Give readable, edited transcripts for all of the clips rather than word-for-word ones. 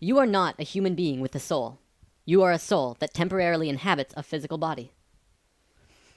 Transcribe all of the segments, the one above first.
You are not a human being with a soul. You are a soul that temporarily inhabits a physical body.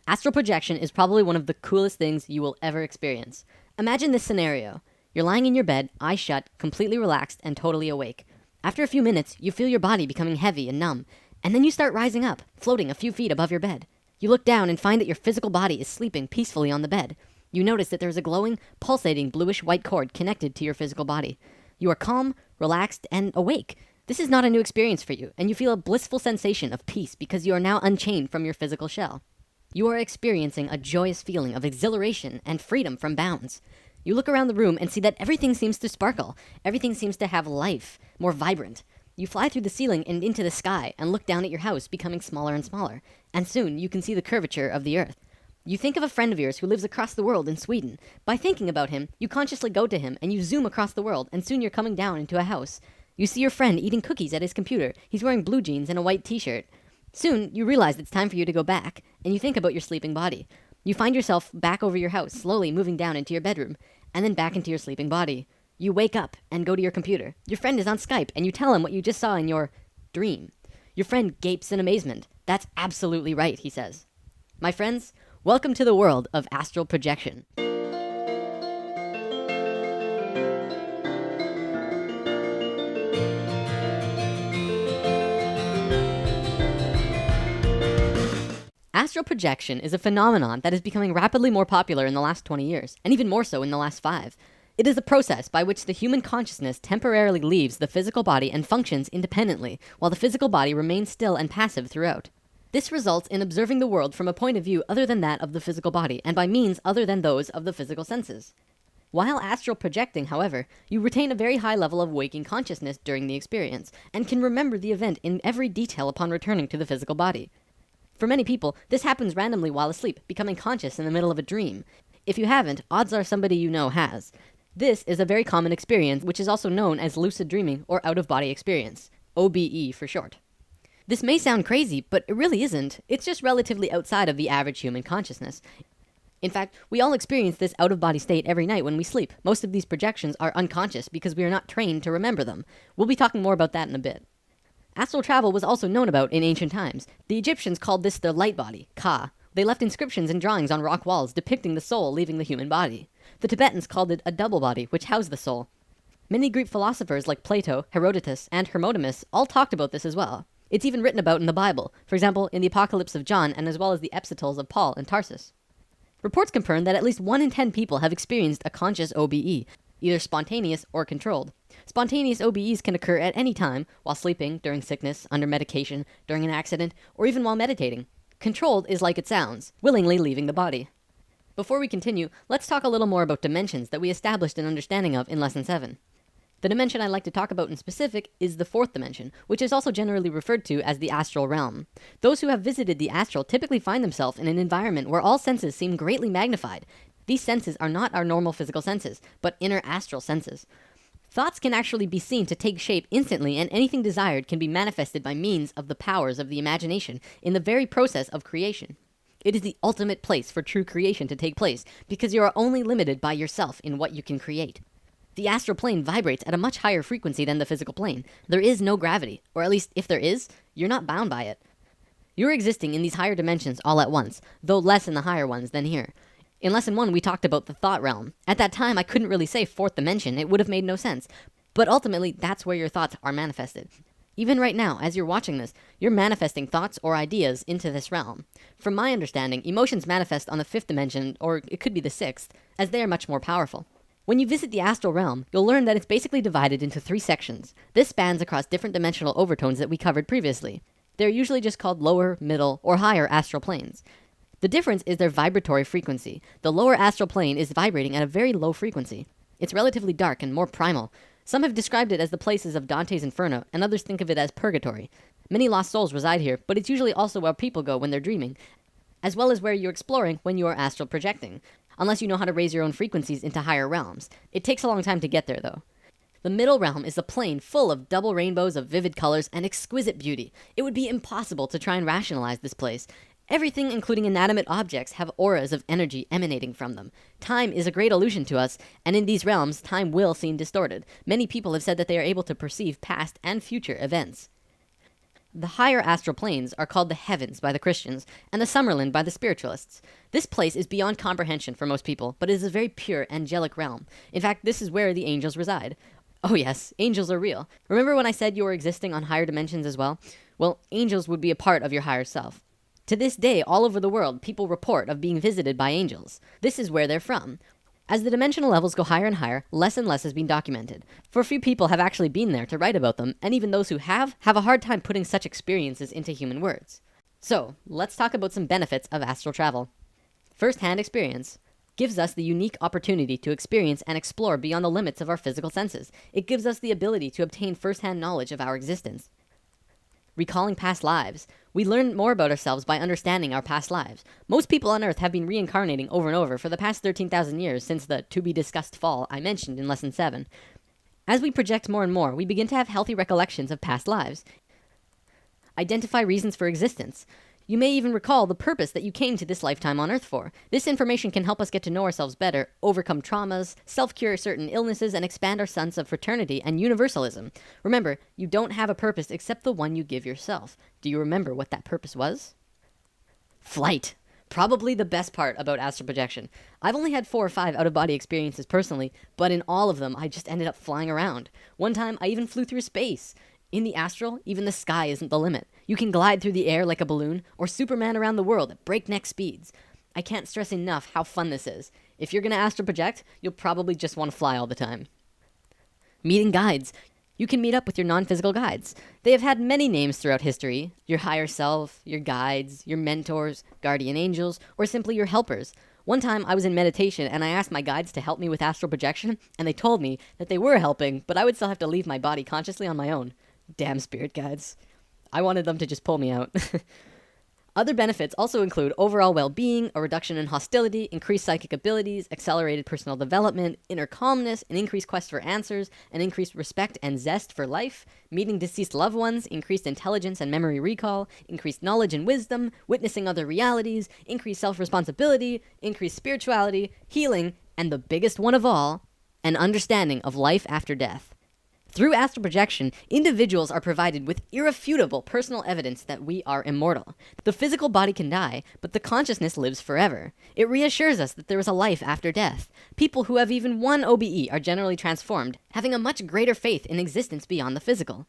Astral projection is probably one of the coolest things you will ever experience. Imagine this scenario. You're lying in your bed, eyes shut, completely relaxed and totally awake. After a few minutes, you feel your body becoming heavy and numb, and then you start rising up, floating a few feet above your bed. You look down and find that your physical body is sleeping peacefully on the bed. You notice that there is a glowing, pulsating, bluish-white cord connected to your physical body. You are calm, relaxed, and awake. This is not a new experience for you, and you feel a blissful sensation of peace because you are now unchained from your physical shell. You are experiencing a joyous feeling of exhilaration and freedom from bounds. You look around the room and see that everything seems to sparkle. Everything seems to have life, more vibrant. You fly through the ceiling and into the sky and look down at your house, becoming smaller and smaller. And soon you can see the curvature of the earth. You think of a friend of yours who lives across the world in Sweden. By thinking about him, you consciously go to him and you zoom across the world, and soon you're coming down into a house. You see your friend eating cookies at his computer. He's wearing blue jeans and a white t-shirt. Soon, you realize it's time for you to go back, and you think about your sleeping body. You find yourself back over your house, slowly moving down into your bedroom, and then back into your sleeping body. You wake up and go to your computer. Your friend is on Skype, and you tell him what you just saw in your dream. Your friend gapes in amazement. "That's absolutely right," he says. My friends, welcome to the world of astral projection. Astral projection is a phenomenon that is becoming rapidly more popular in the last 20 years, and even more so in the last 5. It is a process by which the human consciousness temporarily leaves the physical body and functions independently, while the physical body remains still and passive throughout. This results in observing the world from a point of view other than that of the physical body, and by means other than those of the physical senses. While astral projecting, however, you retain a very high level of waking consciousness during the experience, and can remember the event in every detail upon returning to the physical body. For many people, this happens randomly while asleep, becoming conscious in the middle of a dream. If you haven't, odds are somebody you know has. This is a very common experience, which is also known as lucid dreaming or out-of-body experience, OBE for short. This may sound crazy, but it really isn't. It's just relatively outside of the average human consciousness. In fact, we all experience this out-of-body state every night when we sleep. Most of these projections are unconscious because we are not trained to remember them. We'll be talking more about that in a bit. Astral travel was also known about in ancient times. The Egyptians called this their light body, Ka. They left inscriptions and drawings on rock walls depicting the soul leaving the human body. The Tibetans called it a double body, which housed the soul. Many Greek philosophers like Plato, Herodotus, and Hermotimus all talked about this as well. It's even written about in the Bible, for example, in the Apocalypse of John, and as well as the epistles of Paul and Tarsus. Reports confirm that at least 1 in 10 people have experienced a conscious OBE, either spontaneous or controlled. Spontaneous OBEs can occur at any time, while sleeping, during sickness, under medication, during an accident, or even while meditating. Controlled is like it sounds, willingly leaving the body. Before we continue, let's talk a little more about dimensions that we established an understanding of in Lesson 7. The dimension I'd like to talk about in specific is the 4th dimension, which is also generally referred to as the astral realm. Those who have visited the astral typically find themselves in an environment where all senses seem greatly magnified. These senses are not our normal physical senses, but inner astral senses. Thoughts can actually be seen to take shape instantly, and anything desired can be manifested by means of the powers of the imagination in the very process of creation. It is the ultimate place for true creation to take place, because you are only limited by yourself in what you can create. The astral plane vibrates at a much higher frequency than the physical plane. There is no gravity, or at least if there is, you're not bound by it. You're existing in these higher dimensions all at once, though less in the higher ones than here. In Lesson 1, we talked about the thought realm. At that time, I couldn't really say 4th dimension. It would have made no sense. But ultimately, that's where your thoughts are manifested. Even right now, as you're watching this, you're manifesting thoughts or ideas into this realm. From my understanding, emotions manifest on the 5th dimension, or it could be the 6th, as they are much more powerful. When you visit the astral realm, you'll learn that it's basically divided into 3 sections. This spans across different dimensional overtones that we covered previously. They're usually just called lower, middle, or higher astral planes. The difference is their vibratory frequency. The lower astral plane is vibrating at a very low frequency. It's relatively dark and more primal. Some have described it as the places of Dante's Inferno, and others think of it as purgatory. Many lost souls reside here, but it's usually also where people go when they're dreaming, as well as where you're exploring when you are astral projecting, unless you know how to raise your own frequencies into higher realms. It takes a long time to get there, though. The middle realm is a plane full of double rainbows of vivid colors and exquisite beauty. It would be impossible to try and rationalize this place. Everything, including inanimate objects, have auras of energy emanating from them. Time is a great illusion to us, and in these realms, time will seem distorted. Many people have said that they are able to perceive past and future events. The higher astral planes are called the heavens by the Christians, and the Summerland by the spiritualists. This place is beyond comprehension for most people, but it is a very pure, angelic realm. In fact, this is where the angels reside. Oh yes, angels are real. Remember when I said you were existing on higher dimensions as well? Well, angels would be a part of your higher self. To this day, all over the world, people report of being visited by angels. This is where they're from. As the dimensional levels go higher and higher, less and less has been documented. For few people have actually been there to write about them, and even those who have a hard time putting such experiences into human words. So, let's talk about some benefits of astral travel. First-hand experience gives us the unique opportunity to experience and explore beyond the limits of our physical senses. It gives us the ability to obtain first-hand knowledge of our existence. Recalling past lives. We learn more about ourselves by understanding our past lives. Most people on Earth have been reincarnating over and over for the past 13,000 years since the to-be-discussed fall I mentioned in Lesson 7. As we project more and more, we begin to have healthy recollections of past lives. Identify reasons for existence. You may even recall the purpose that you came to this lifetime on Earth for. This information can help us get to know ourselves better, overcome traumas, self-cure certain illnesses, and expand our sense of fraternity and universalism. Remember, you don't have a purpose except the one you give yourself. Do you remember what that purpose was? Flight. Probably the best part about astral projection. I've only had 4 or 5 out-of-body experiences personally, but in all of them, I just ended up flying around. One time, I even flew through space. In the astral, even the sky isn't the limit. You can glide through the air like a balloon, or Superman around the world at breakneck speeds. I can't stress enough how fun this is. If you're gonna astral project, you'll probably just want to fly all the time. Meeting guides. You can meet up with your non-physical guides. They have had many names throughout history. Your higher self, your guides, your mentors, guardian angels, or simply your helpers. One time I was in meditation and I asked my guides to help me with astral projection, and they told me that they were helping, but I would still have to leave my body consciously on my own. Damn spirit guides. I wanted them to just pull me out. Other benefits also include overall well-being, a reduction in hostility, increased psychic abilities, accelerated personal development, inner calmness, an increased quest for answers, an increased respect and zest for life, meeting deceased loved ones, increased intelligence and memory recall, increased knowledge and wisdom, witnessing other realities, increased self-responsibility, increased spirituality, healing, and the biggest one of all, an understanding of life after death. Through astral projection, individuals are provided with irrefutable personal evidence that we are immortal. The physical body can die, but the consciousness lives forever. It reassures us that there is a life after death. People who have even one OBE are generally transformed, having a much greater faith in existence beyond the physical.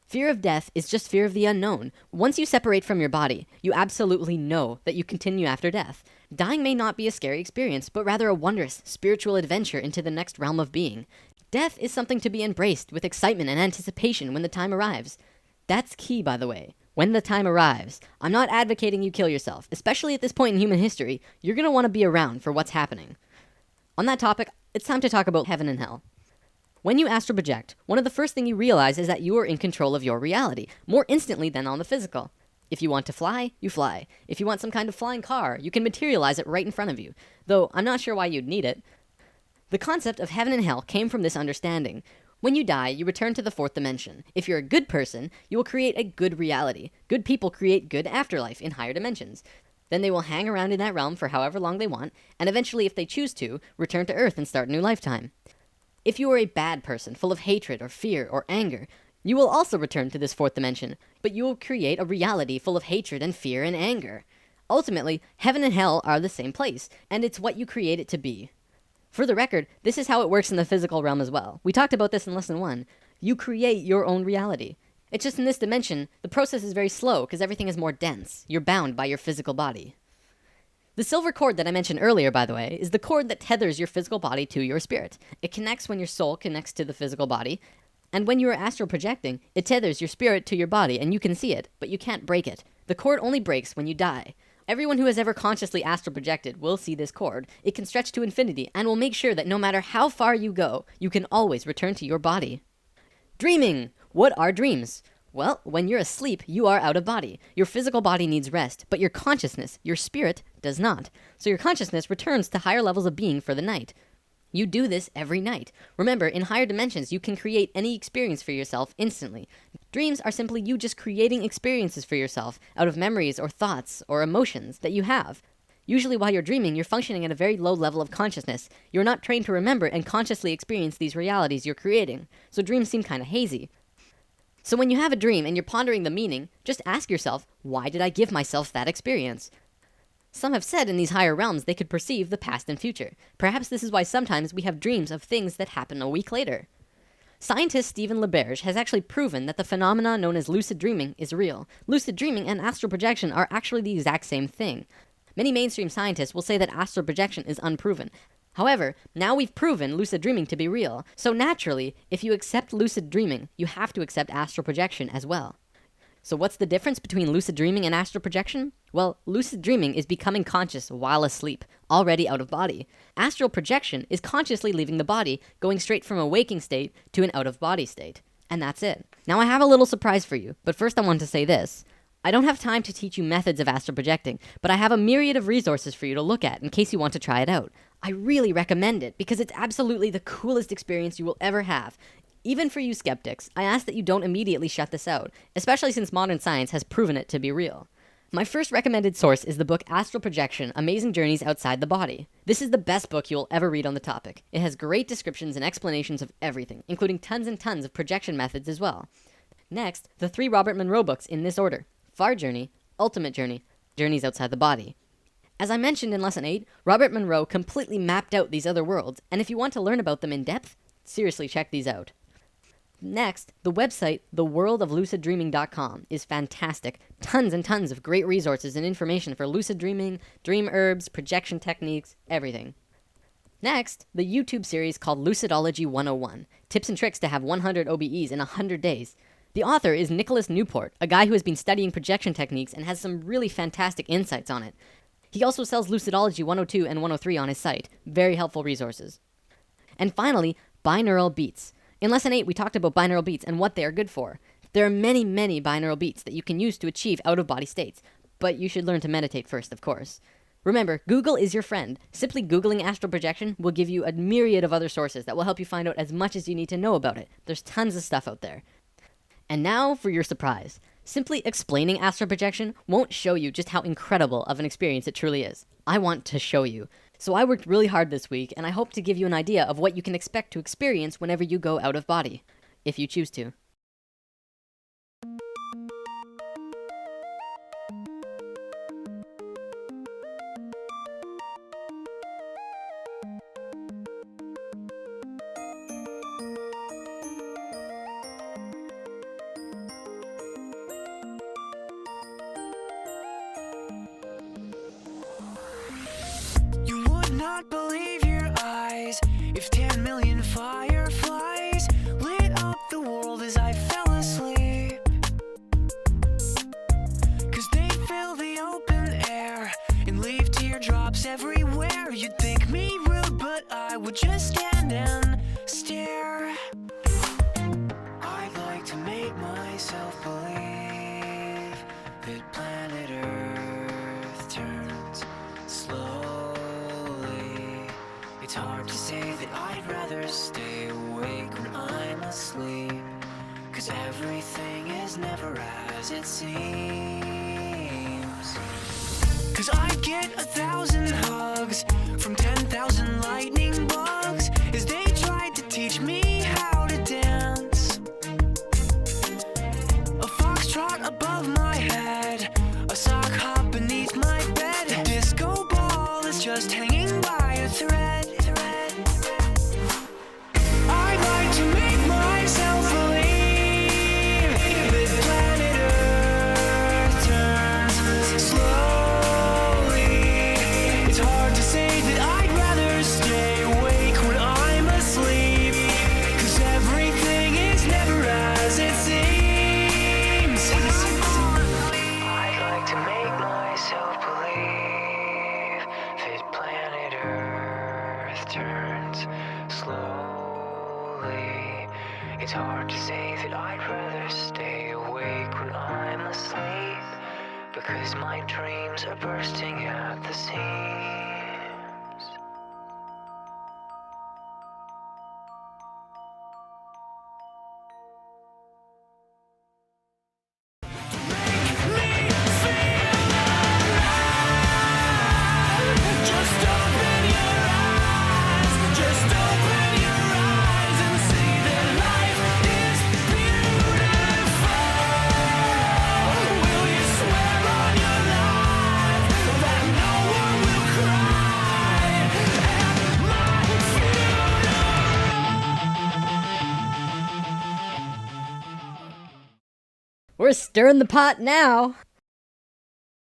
Fear of death is just fear of the unknown. Once you separate from your body, you absolutely know that you continue after death. Dying may not be a scary experience, but rather a wondrous, spiritual adventure into the next realm of being. Death is something to be embraced with excitement and anticipation when the time arrives. That's key, by the way. When the time arrives. I'm not advocating you kill yourself. Especially at this point in human history, you're going to want to be around for what's happening. On that topic, it's time to talk about heaven and hell. When you astral project, one of the first things you realize is that you are in control of your reality, more instantly than on the physical. If you want to fly, you fly. If you want some kind of flying car, you can materialize it right in front of you. Though, I'm not sure why you'd need it. The concept of heaven and hell came from this understanding. When you die, you return to the 4th dimension. If you're a good person, you will create a good reality. Good people create good afterlife in higher dimensions. Then they will hang around in that realm for however long they want, and eventually, if they choose to, return to Earth and start a new lifetime. If you are a bad person, full of hatred or fear or anger, you will also return to this 4th dimension, but you will create a reality full of hatred and fear and anger. Ultimately, heaven and hell are the same place, and it's what you create it to be. For the record, this is how it works in the physical realm as well. We talked about this in Lesson 1. You create your own reality. It's just in this dimension, the process is very slow because everything is more dense. You're bound by your physical body. The silver cord that I mentioned earlier, by the way, is the cord that tethers your physical body to your spirit. It connects when your soul connects to the physical body, and when you are astral projecting, it tethers your spirit to your body and you can see it, but you can't break it. The cord only breaks when you die. Everyone who has ever consciously astral projected will see this cord. It can stretch to infinity and will make sure that no matter how far you go, you can always return to your body. Dreaming! What are dreams? Well, when you're asleep, you are out of body. Your physical body needs rest, but your consciousness, your spirit, does not. So your consciousness returns to higher levels of being for the night. You do this every night. Remember, in higher dimensions, you can create any experience for yourself instantly. Dreams are simply you just creating experiences for yourself out of memories or thoughts or emotions that you have. Usually while you're dreaming, you're functioning at a very low level of consciousness. You're not trained to remember and consciously experience these realities you're creating. So dreams seem kind of hazy. So when you have a dream and you're pondering the meaning, just ask yourself, why did I give myself that experience? Some have said in these higher realms they could perceive the past and future. Perhaps this is why sometimes we have dreams of things that happen a week later. Scientist Stephen LaBerge has actually proven that the phenomena known as lucid dreaming is real. Lucid dreaming and astral projection are actually the exact same thing. Many mainstream scientists will say that astral projection is unproven. However, now we've proven lucid dreaming to be real. So naturally, if you accept lucid dreaming, you have to accept astral projection as well. So what's the difference between lucid dreaming and astral projection? Well, lucid dreaming is becoming conscious while asleep, already out of body. Astral projection is consciously leaving the body, going straight from a waking state to an out of body state. And that's it. Now I have a little surprise for you, but first I want to say this. I don't have time to teach you methods of astral projecting, but I have a myriad of resources for you to look at in case you want to try it out. I really recommend it because it's absolutely the coolest experience you will ever have. Even for you skeptics, I ask that you don't immediately shut this out, especially since modern science has proven it to be real. My first recommended source is the book Astral Projection, Amazing Journeys Outside the Body. This is the best book you will ever read on the topic. It has great descriptions and explanations of everything, including tons and tons of projection methods as well. Next, the 3 Robert Monroe books in this order: Far Journey, Ultimate Journey, Journeys Outside the Body. As I mentioned in Lesson 8, Robert Monroe completely mapped out these other worlds, and if you want to learn about them in depth, seriously check these out. Next, the website theworldofluciddreaming.com is fantastic. Tons and tons of great resources and information for lucid dreaming, dream herbs, projection techniques, everything. Next, the YouTube series called Lucidology 101, tips and tricks to have 100 OBEs in 100 days. The author is Nicholas Newport, a guy who has been studying projection techniques and has some really fantastic insights on it. He also sells Lucidology 102 and 103 on his site. Very helpful resources. And finally, binaural beats. In Lesson 8, we talked about binaural beats and what they are good for. There are many, many binaural beats that you can use to achieve out-of-body states, but you should learn to meditate first, of course. Remember, Google is your friend. Simply Googling astral projection will give you a myriad of other sources that will help you find out as much as you need to know about it. There's tons of stuff out there. And now for your surprise. Simply explaining astral projection won't show you just how incredible of an experience it truly is. I want to show you. So I worked really hard this week, and I hope to give you an idea of what you can expect to experience whenever you go out of body, if you choose to. Not believe your eyes if 10 million fireflies lit up the world as I fell asleep. 'Cause they fill the open air and leave teardrops everywhere. You'd think me rude, but I would just stand and stare. I'd like to make myself believe that planet Earth turns slow. It's hard to say that I'd rather stay awake when I'm asleep, 'cause everything is never as it seems. 'Cause I get 1,000 hugs from 10,000 lightning bugs as they tried to teach me how to dance. A foxtrot above my head, a sock hop beneath my bed. A disco ball is just hanging by a thread. We're stirring the pot now.